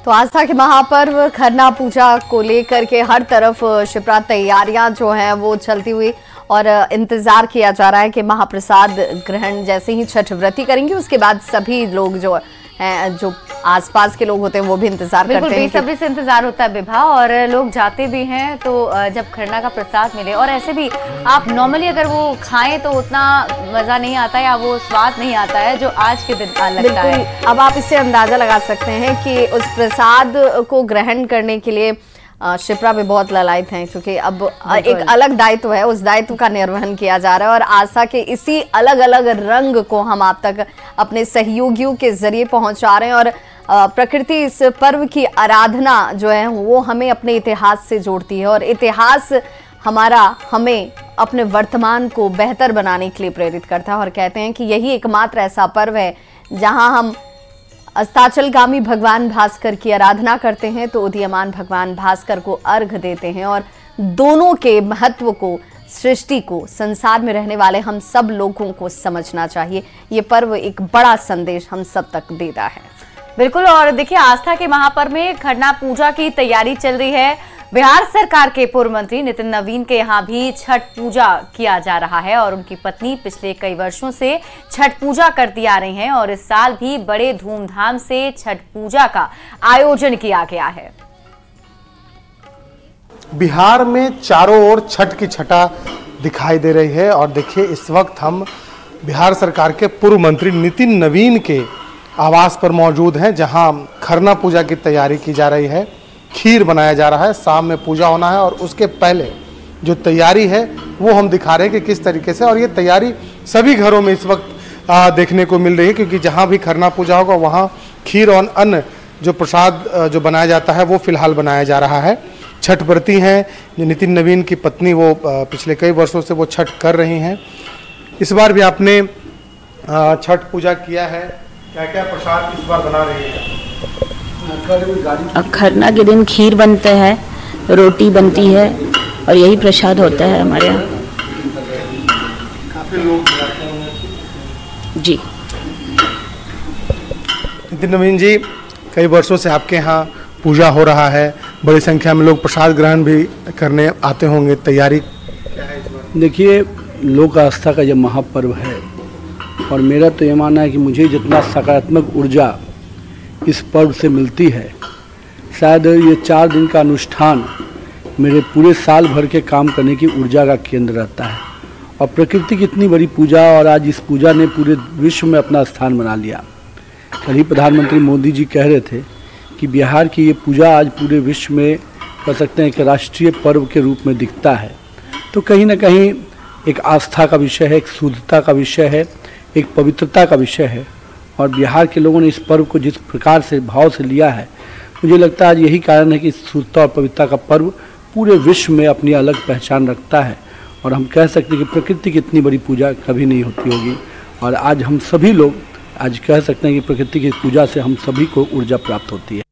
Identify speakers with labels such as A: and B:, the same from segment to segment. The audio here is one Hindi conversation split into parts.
A: तो आस्था के महापर्व खरना पूजा को लेकर के हर तरफ शिप्रा तैयारियां जो हैं वो चलती हुई और इंतजार किया जा रहा है कि महाप्रसाद ग्रहण जैसे ही छठ व्रती करेंगे उसके बाद सभी लोग जो हैं, जो आसपास के लोग होते हैं वो भी इंतजार करते हैं।
B: बेसब्री से इंतजार होता है विभा, और लोग जाते भी हैं तो जब खरना का प्रसाद मिले। और ऐसे भी आप नॉर्मली अगर वो खाएं तो उतना मजा नहीं आता या वो स्वाद नहीं आता है जो आज के दिन लगता है।
A: अब आप इससे अंदाजा लगा सकते हैं कि उस प्रसाद को ग्रहण करने के लिए शिप्रा भी बहुत ललायत हैं, क्योंकि अब एक अलग दायित्व है, उस दायित्व का निर्वहन किया जा रहा है और आस्था के इसी अलग अलग रंग को हम आप तक अपने सहयोगियों के जरिए पहुंचा रहे हैं। और प्रकृति इस पर्व की आराधना जो है वो हमें अपने इतिहास से जोड़ती है और इतिहास हमारा हमें अपने वर्तमान को बेहतर बनाने के लिए प्रेरित करता है। और कहते हैं कि यही एकमात्र ऐसा पर्व है जहां हम अस्ताचलगामी भगवान भास्कर की आराधना करते हैं तो उदीयमान भगवान भास्कर को अर्घ देते हैं। और दोनों के महत्व को, सृष्टि को, संसार में रहने वाले हम सब लोगों को समझना चाहिए। ये पर्व एक बड़ा संदेश हम सब तक देता है।
B: बिल्कुल। और देखिए, आस्था के महापर्व में खरना पूजा की तैयारी चल रही है। बिहार सरकार के पूर्व मंत्री नितिन नवीन के यहाँ भी छठ पूजा किया जा रहा है और उनकी पत्नी पिछले कई वर्षों से छठ पूजा करती आ रही हैं और इस साल भी बड़े धूमधाम से छठ पूजा का आयोजन किया गया है।
C: बिहार में चारों ओर छठ की छटा दिखाई दे रही है और देखिए इस वक्त हम बिहार सरकार के पूर्व मंत्री नितिन नवीन के आवास पर मौजूद हैं, जहां खरना पूजा की तैयारी की जा रही है। खीर बनाया जा रहा है, शाम में पूजा होना है और उसके पहले जो तैयारी है वो हम दिखा रहे हैं कि किस तरीके से, और ये तैयारी सभी घरों में इस वक्त देखने को मिल रही है, क्योंकि जहाँ भी खरना पूजा होगा वहाँ खीर और अन्य जो प्रसाद जो बनाया जाता है वो फिलहाल बनाया जा रहा है। छठ व्रती हैं जो नितिन नवीन की पत्नी, वो पिछले कई वर्षों से वो छठ कर रही हैं। इस बार भी आपने छठ पूजा किया है, क्या क्या प्रसाद इस बार बना रही है?
D: खरना के दिन खीर बनते हैं, रोटी बनती है और यही प्रसाद होता है हमारे यहाँ।
C: काफी लोग
D: जी।
C: नितिन नवीन जी, कई वर्षों से आपके यहाँ पूजा हो रहा है, बड़ी संख्या में लोग प्रसाद ग्रहण भी करने आते होंगे, तैयारी क्या है इस बार?
E: देखिए, लोक आस्था का यह महापर्व है और मेरा तो ये मानना है कि मुझे जितना सकारात्मक ऊर्जा इस पर्व से मिलती है, शायद ये 4 दिन का अनुष्ठान मेरे पूरे साल भर के काम करने की ऊर्जा का केंद्र रहता है। और प्रकृति की इतनी बड़ी पूजा, और आज इस पूजा ने पूरे विश्व में अपना स्थान बना लिया। कल ही प्रधानमंत्री मोदी जी कह रहे थे कि बिहार की ये पूजा आज पूरे विश्व में कह सकते हैं कि राष्ट्रीय पर्व के रूप में दिखता है। तो कहीं ना कहीं एक आस्था का विषय है, एक शुद्धता का विषय है, एक पवित्रता का विषय है। और बिहार के लोगों ने इस पर्व को जिस प्रकार से भाव से लिया है, मुझे लगता है आज यही कारण है कि शुद्धता और पवित्रता का पर्व पूरे विश्व में अपनी अलग पहचान रखता है। और हम कह सकते हैं कि प्रकृति की इतनी बड़ी पूजा कभी नहीं होती होगी। और आज हम सभी लोग आज कह सकते हैं कि प्रकृति की पूजा से हम सभी को ऊर्जा प्राप्त होती है।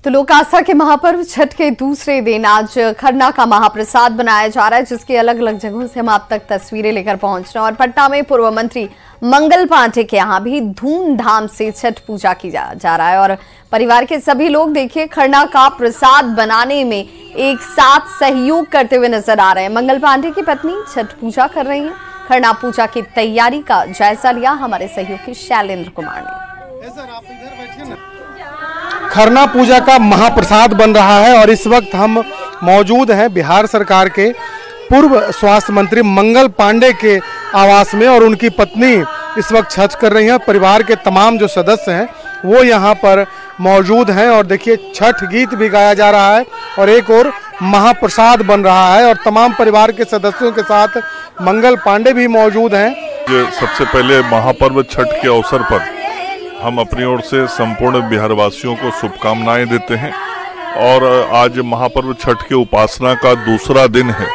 A: तो लोक आस्था के महापर्व छठ के दूसरे दिन आज खरना का महाप्रसाद बनाया जा रहा है, जिसकी अलग अलग जगहों से हम आप तक तस्वीरें लेकर पहुंच रहे हैं। और पटना में पूर्व मंत्री मंगल पांडे के यहाँ भी धूमधाम से छठ पूजा की जा रहा है और परिवार के सभी लोग देखिए खरना का प्रसाद बनाने में एक साथ सहयोग करते हुए नजर आ रहे हैं। मंगल पांडे की पत्नी छठ पूजा कर रही हैं। खरना पूजा की तैयारी का जायजा लिया हमारे सहयोगी शैलेंद्र कुमार ने।
C: खरना पूजा का महाप्रसाद बन रहा है और इस वक्त हम मौजूद हैं बिहार सरकार के पूर्व स्वास्थ्य मंत्री मंगल पांडे के आवास में, और उनकी पत्नी इस वक्त छठ कर रही हैं। परिवार के तमाम जो सदस्य हैं वो यहाँ पर मौजूद हैं और देखिए छठ गीत भी गाया जा रहा है और एक और महाप्रसाद बन रहा है और तमाम परिवार के सदस्यों के साथ मंगल पांडे भी मौजूद हैं।
F: सबसे पहले महापर्व छठ के अवसर पर हम अपनी ओर से संपूर्ण बिहारवासियों को शुभकामनाएं देते हैं। और आज महापर्व छठ के उपासना का दूसरा दिन है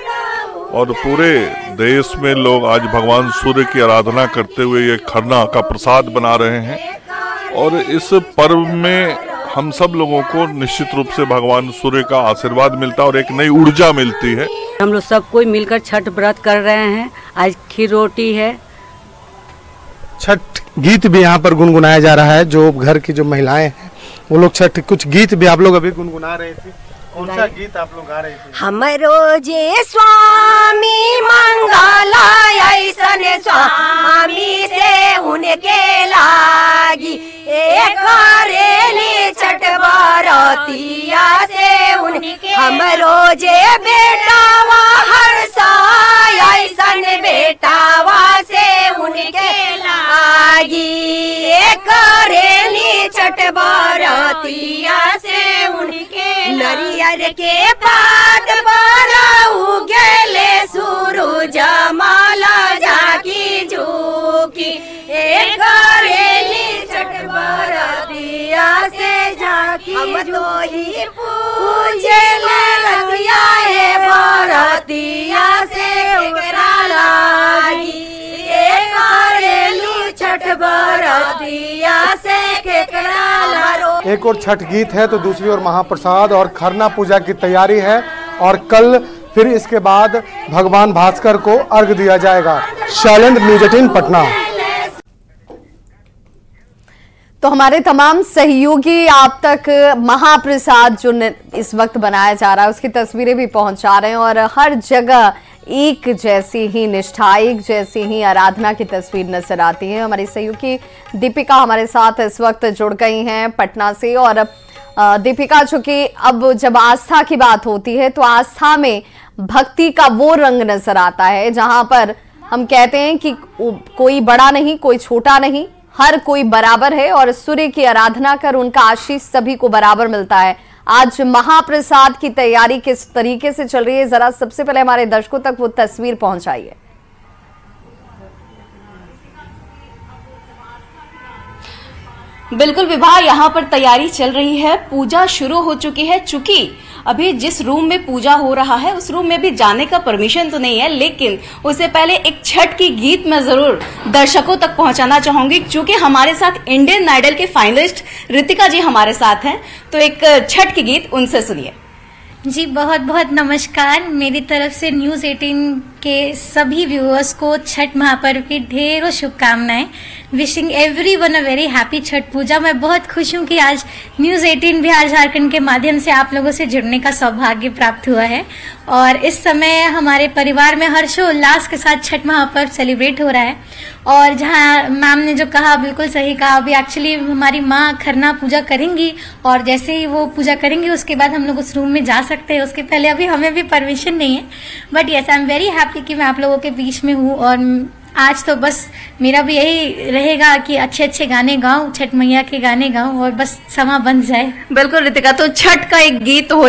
F: और पूरे देश में लोग आज भगवान सूर्य की आराधना करते हुए ये खरना का प्रसाद बना रहे हैं। और इस पर्व में हम सब लोगों को निश्चित रूप से भगवान सूर्य का आशीर्वाद मिलता है और एक नई ऊर्जा मिलती है।
D: हम लोग सब कोई मिलकर छठ व्रत कर रहे हैं। आज खीर रोटी है,
C: छठ गीत भी यहाँ पर गुनगुनाया जा रहा है। जो घर की जो महिलाएं हैं वो लोग छठ कुछ गीत भी आप लोग अभी गुनगुना रहे थे। कौन सा गीत आप लोग गा रहे थे?
G: हमरो जे स्वामी मंगला ऐसन स्वामी से उनके लागी एक रेली छठ बरतिया से उनके हमरो जे बेटावा हर साय ऐसन बेटावा से उनके लागी एक रेली छठ बरतिया से उनके नरियर के पात पर उगले सूरज माला जाकी झूकी एक रेली छठ बरतिया से जाकी हम तो ही पूजे रंगिया है बरतिया से एकरा लागी एक रेली छठ बरतिया से केकरा लारो।
C: एक और छठ गीत है तो दूसरी ओर महाप्रसाद और खरना पूजा की तैयारी है और कल फिर इसके बाद भगवान भास्कर को अर्घ दिया जाएगा। शैलेंद्र, न्यूज़ 18 पटना।
A: तो हमारे तमाम सहयोगी आप तक महाप्रसाद जो इस वक्त बनाया जा रहा है उसकी तस्वीरें भी पहुंचा रहे हैं और हर जगह एक जैसी ही निष्ठा, एक जैसी ही आराधना की तस्वीर नजर आती है। हमारी सहयोगी दीपिका हमारे साथ इस वक्त जुड़ गई हैं पटना से। और दीपिका, चूंकि अब जब आस्था की बात होती है तो आस्था में भक्ति का वो रंग नजर आता है जहां पर हम कहते हैं कि कोई बड़ा नहीं, कोई छोटा नहीं, हर कोई बराबर है और सूर्य की आराधना कर उनका आशीष सभी को बराबर मिलता है। आज महाप्रसाद की तैयारी किस तरीके से चल रही है, जरा सबसे पहले हमारे दर्शकों तक वो तस्वीर पहुंचाइए।
H: बिल्कुल विवाह, यहाँ पर तैयारी चल रही है, पूजा शुरू हो चुकी है। चूंकि अभी जिस रूम में पूजा हो रहा है उस रूम में भी जाने का परमिशन तो नहीं है, लेकिन उससे पहले एक छठ की गीत मैं जरूर दर्शकों तक पहुंचाना चाहूंगी। चूंकि हमारे साथ इंडियन आइडल के फाइनलिस्ट रितिका जी हमारे साथ हैं, तो एक छठ की गीत उनसे सुनिए।
I: जी बहुत बहुत नमस्कार। मेरी तरफ से न्यूज़ 18 के सभी व्यूअर्स को छठ महापर्व की ढेरों शुभकामनाएं। Wishing everyone a very happy Chhath Puja. मैं बहुत खुश हूं कि आज न्यूज़ 18 बिहार झारखंड के माध्यम से आप लोगों से जुड़ने का सौभाग्य प्राप्त हुआ है और इस समय हमारे परिवार में हर्षोल्लास के साथ छठ महापर्व सेलिब्रेट हो रहा है। और जहां मैम ने जो कहा बिल्कुल सही कहा, अभी एक्चुअली हमारी माँ खरना पूजा करेंगी और जैसे ही वो पूजा करेंगी उसके बाद हम लोग उस रूम में जा सकते हैं। उसके पहले अभी हमें भी परमिशन नहीं है, but yes I am very happy कि मैं आप लोगों के बीच में हूँ। और आज तो बस मेरा भी यही रहेगा कि अच्छे अच्छे गाने गाऊं, छठ मैया के गाने गाऊं और बस समा बन जाए।
H: बिल्कुल रितिका, तो छठ का एक गीत हो